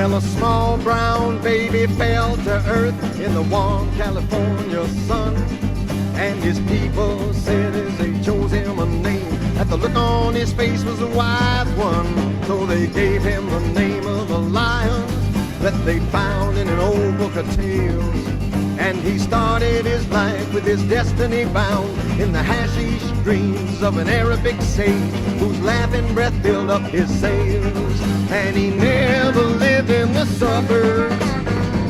Well, a small brown baby fell to earth in the warm California sun. And his people said as they chose him a name, that the look on his face was a wise one. So they gave him the name of a lion that they found in an old book of tales. And he started his life with his destiny bound in the hashish dreams of an Arabic sage whose laughing breath filled up his sails. And he never lived in the suburbs,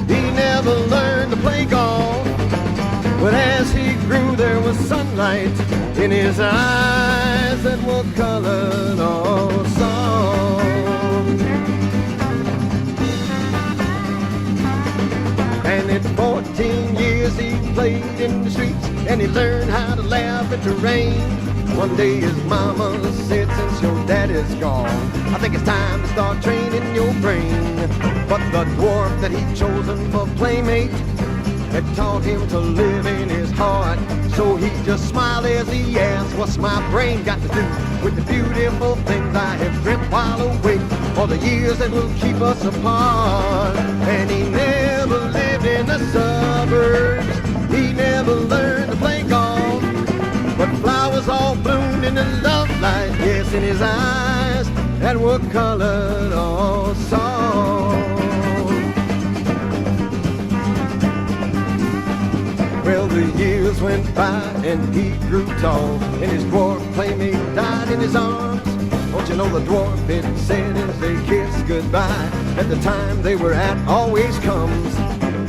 he never learned to play golf. But as he grew there was sunlight in his eyes that were colored all soft. And at 14 years he played in the streets, and he learned how to laugh at the rain. One day his mama said, since your daddy's gone, I think it's time to start training your brain. But the dwarf that he'd chosen for playmate had taught him to live in his heart. So he just smiled as he asked, what's my brain got to do with the beautiful things I have dreamt while awake, for the years that will keep us apart? And he never lived in the suburbs, he never learned to play golf, but flowers all bloomed in the love light, yes, in his eyes that were colored all soft. Well, the years went by and he grew tall, and his dwarf playmate died in his arms. Don't you know the dwarf had said as they kissed goodbye, that the time they were at always comes.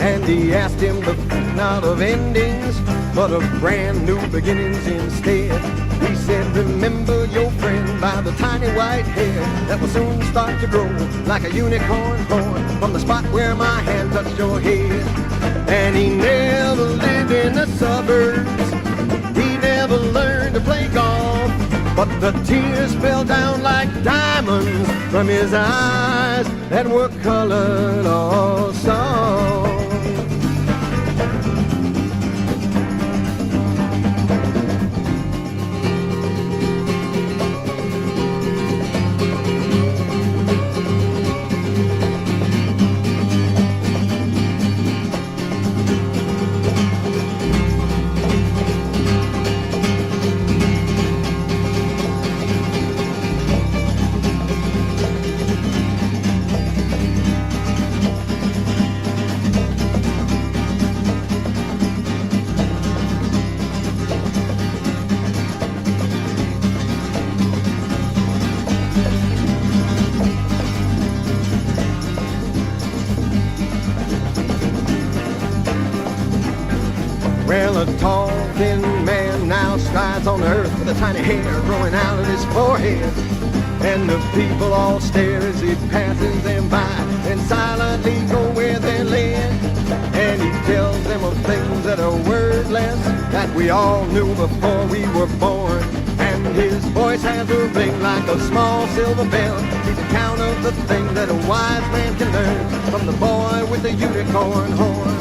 And he asked him to not of endings, but of brand new beginnings instead. He said, remember your friend by the tiny white hair that will soon start to grow like a unicorn horn from the spot where my hand touched your head. And he never lived in the suburbs, he never learned to play golf, but the tears fell down like diamonds from his eyes that were colored all soft. Well, a tall, thin man now strides on the earth with a tiny hair growing out of his forehead. And the people all stare as he passes them by and silently go where they're led. And he tells them of things that are wordless that we all knew before we were born. And his voice has a ring like a small silver bell. He's account of the things that a wise man can learn from the boy with the unicorn horn.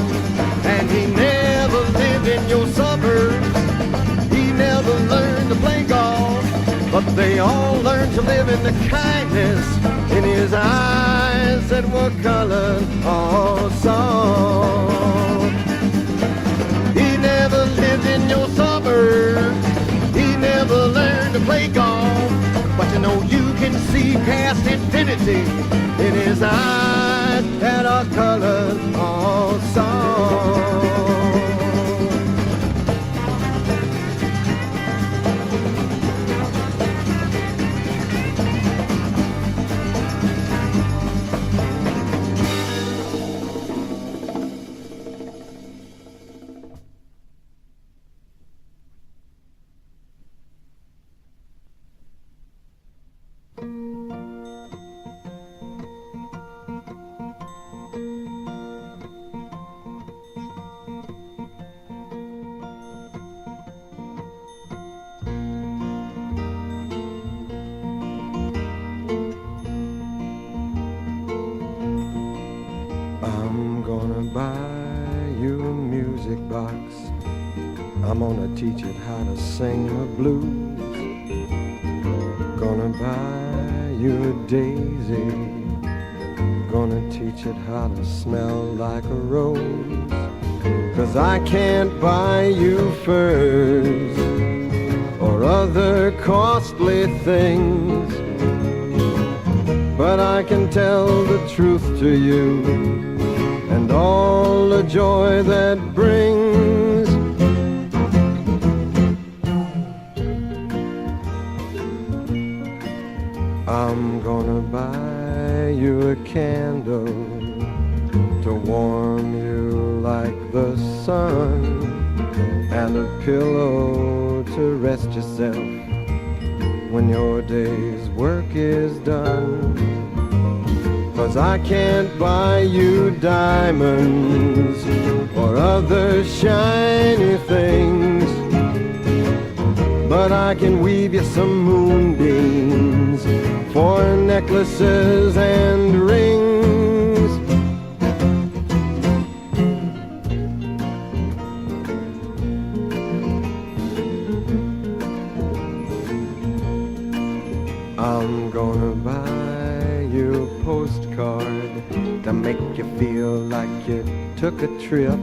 And he never lived in your suburbs, he never learned to play golf, but they all learned to live in the kindness in his eyes that were colored all soft. He never lived in your suburbs, he never learned to play golf, but you know you can see past infinity in his eyes that are colored all soft. I'm gonna teach it how to sing the blues. Gonna buy you a daisy. Gonna teach it how to smell like a rose. 'Cause I can't buy you furs or other costly things, but I can tell the truth to you and all the joy that brings. I'm gonna buy you a candle to warm you like the sun, and a pillow to rest yourself when your day's work is done. 'Cause I can't buy you diamonds or other shiny things, but I can weave you some moonbeams for necklaces and rings. I'm gonna buy you a postcard to make you feel like you took a trip,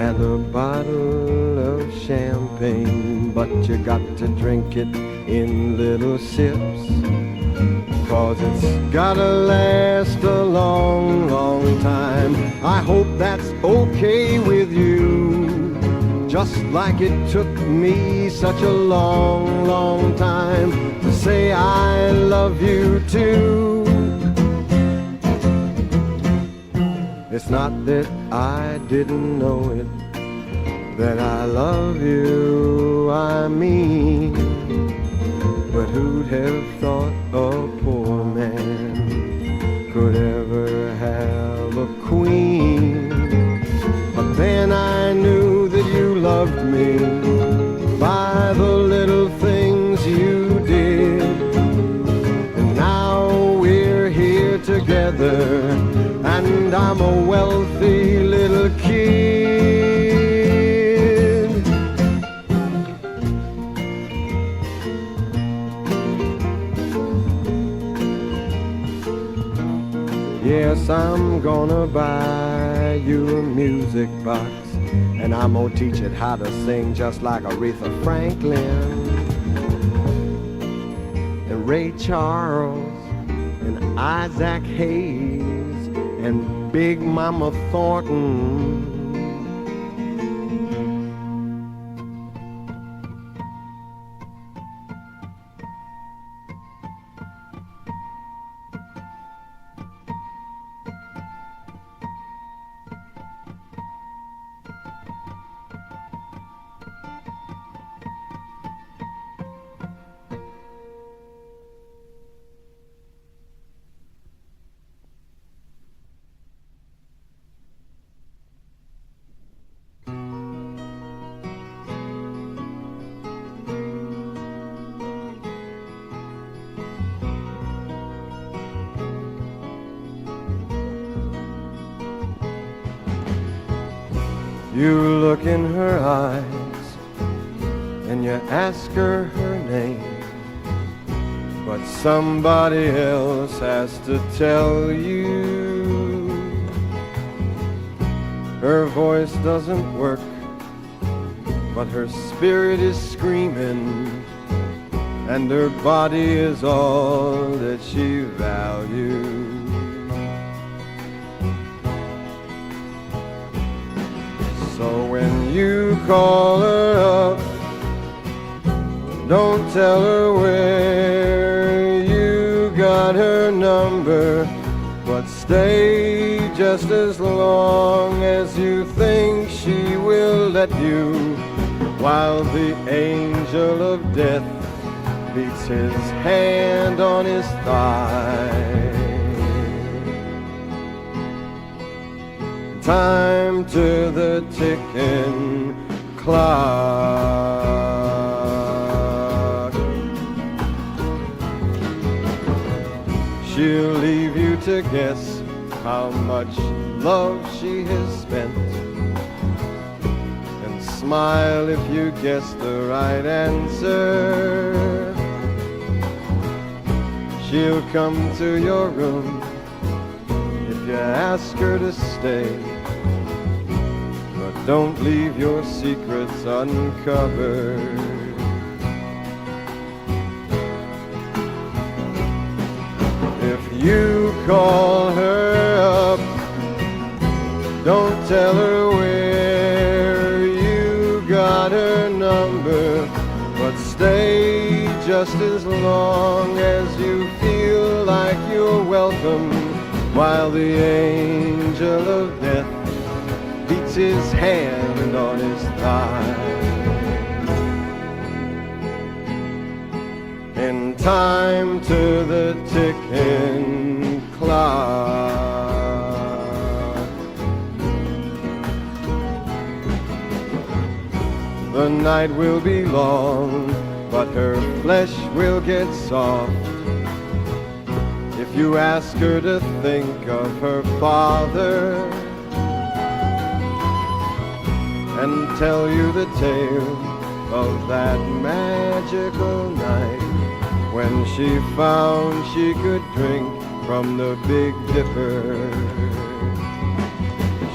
and a bottle of champagne, but you got to drink it in little sips, 'cause it's gotta last a long, long time. I hope that's okay with you, just like it took me such a long, long time to say I love you too. It's not that I didn't know it, that I love you, I mean, but who'd have thought a poor man could ever have a queen? But then I knew that you loved me by the little things you did, and now we're here together, and I'm a wealthy little kid. Yes, I'm gonna buy you a music box, and I'm gonna teach it how to sing just like Aretha Franklin and Ray Charles and Isaac Hayes and Big Mama Thornton. You look in her eyes and you ask her her name, but somebody else has to tell you. Her voice doesn't work, but her spirit is screaming, and her body is all that she values. So when you call her up, don't tell her where you got her number, but stay just as long as you think she will let you, while the angel of death beats his hand on his thigh. Time to the ticking clock. She'll leave you to guess how much love she has spent, and smile if you guess the right answer. She'll come to your room you ask her to stay. But don't leave your secrets uncovered. If you call her up, don't tell her where you got her number, but stay just as long as you feel like you're welcome, while the angel of death beats his hand on his thigh. In time to the ticking clock, the night will be long, but her flesh will get soft. If you ask her to think of her father and tell you the tale of that magical night when she found she could drink from the Big Dipper,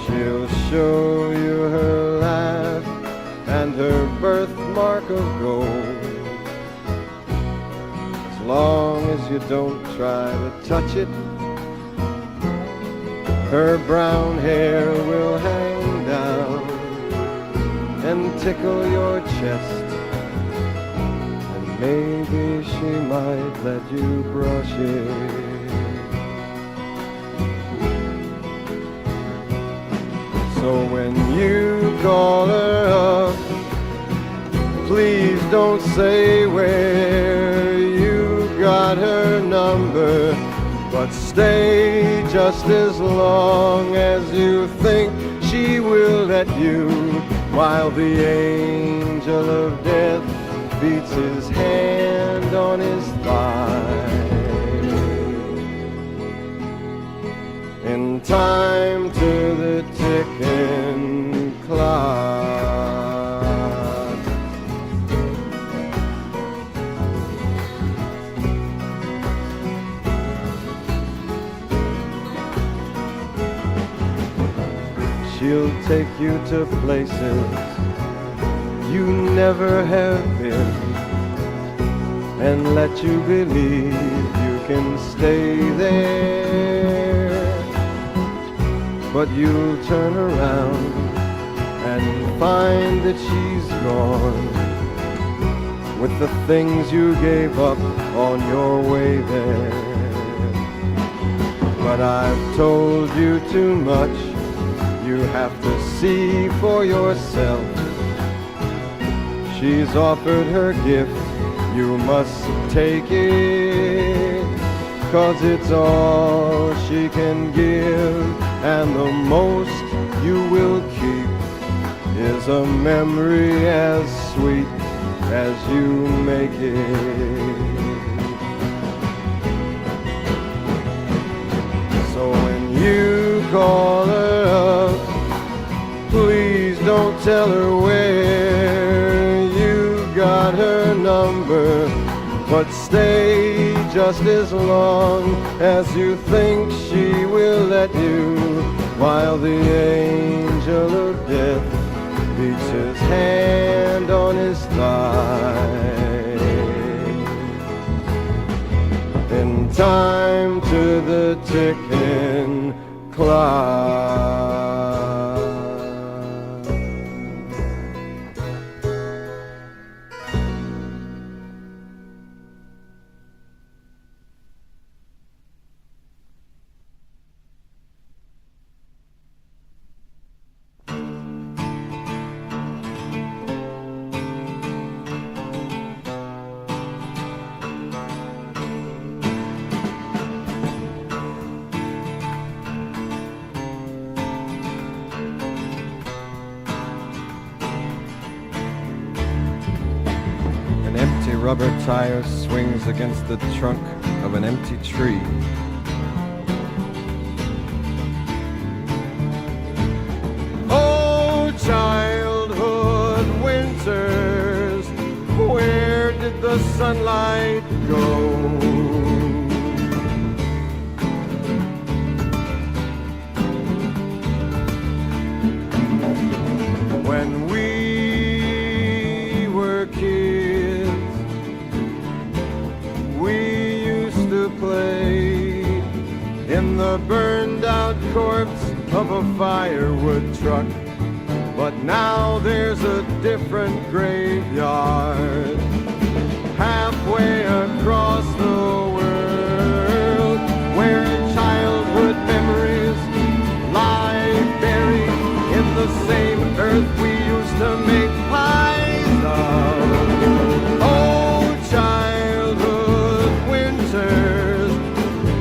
she'll show you her laugh and her birthmark of gold. As long as you don't try to touch it, her brown hair will hang down and tickle your chest, and maybe she might let you brush it. So when you call her up, please don't say where you got her number, but stay just as long as you think she will let you, while the angel of death beats his hand on his thigh. In time to the ticking clock, she'll take you to places you never have been, and let you believe you can stay there. But you'll turn around and find that she's gone with the things you gave up on your way there. But I've told you too much, you have to see for yourself. She's offered her gift, you must take it, 'cause it's all she can give, and the most you will keep is a memory as sweet as you make it. So when you call her up, please don't tell her where you got her number, but stay just as long as you think she will let you, while the angel of death beats his hand on his thigh. In time to the ticking clock. Rubber tire swings against the trunk of an empty tree. Oh, childhood winters, where did the sunlight go? the burned out corpse of a firewood truck. But now there's a different graveyard halfway across the world, where childhood memories lie buried in the same earth we used to make pies of. Oh, childhood winters,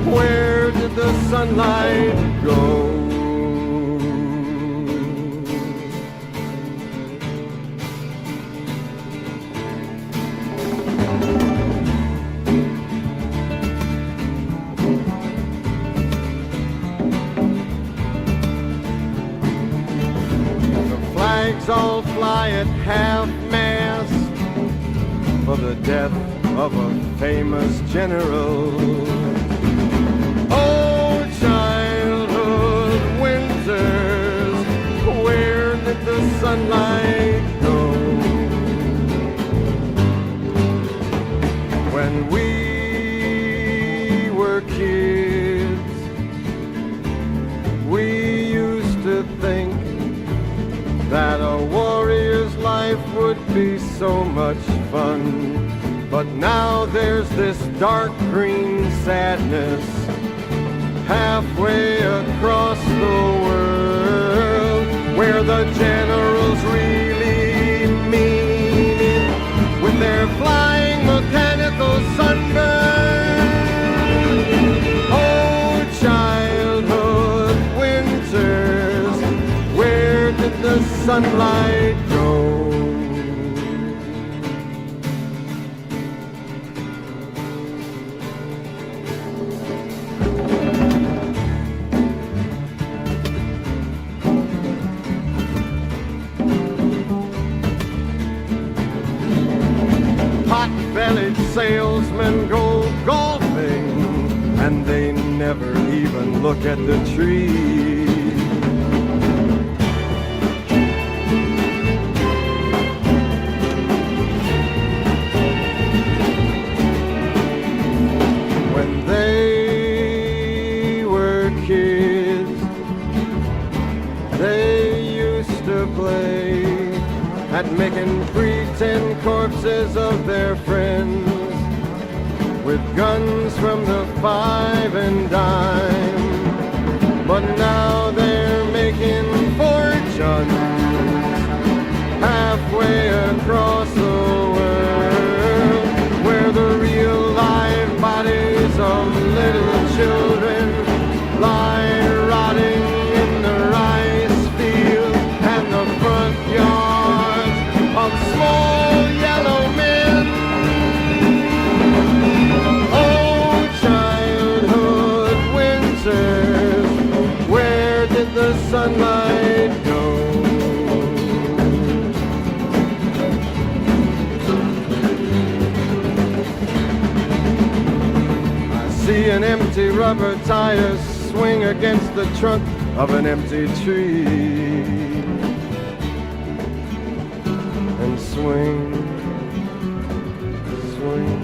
where did the sunlight go? All fly at half-mast for the death of a famous general. Oh, childhood winters, where did the sunlight go? When we were kids, we used to think that a warrior's life would be so much fun. But now there's this dark green sadness halfway across the world, where the generals really mean it with their flying mechanical sunburn. Oh, childhood winters, where did the sunlight go? Pot-bellied salesmen go golfing, and they never even look at the trees. At making pretend corpses of their friends with guns from the 5 and dime. But now they're making fortunes halfway across the world, where the real live bodies of little children lie rotting in the rice field and the front yard of small yellow men. Oh, childhood winters, where did the sunlight go? I see an empty rubber tire swing against the trunk of an empty tree. And swing, swing.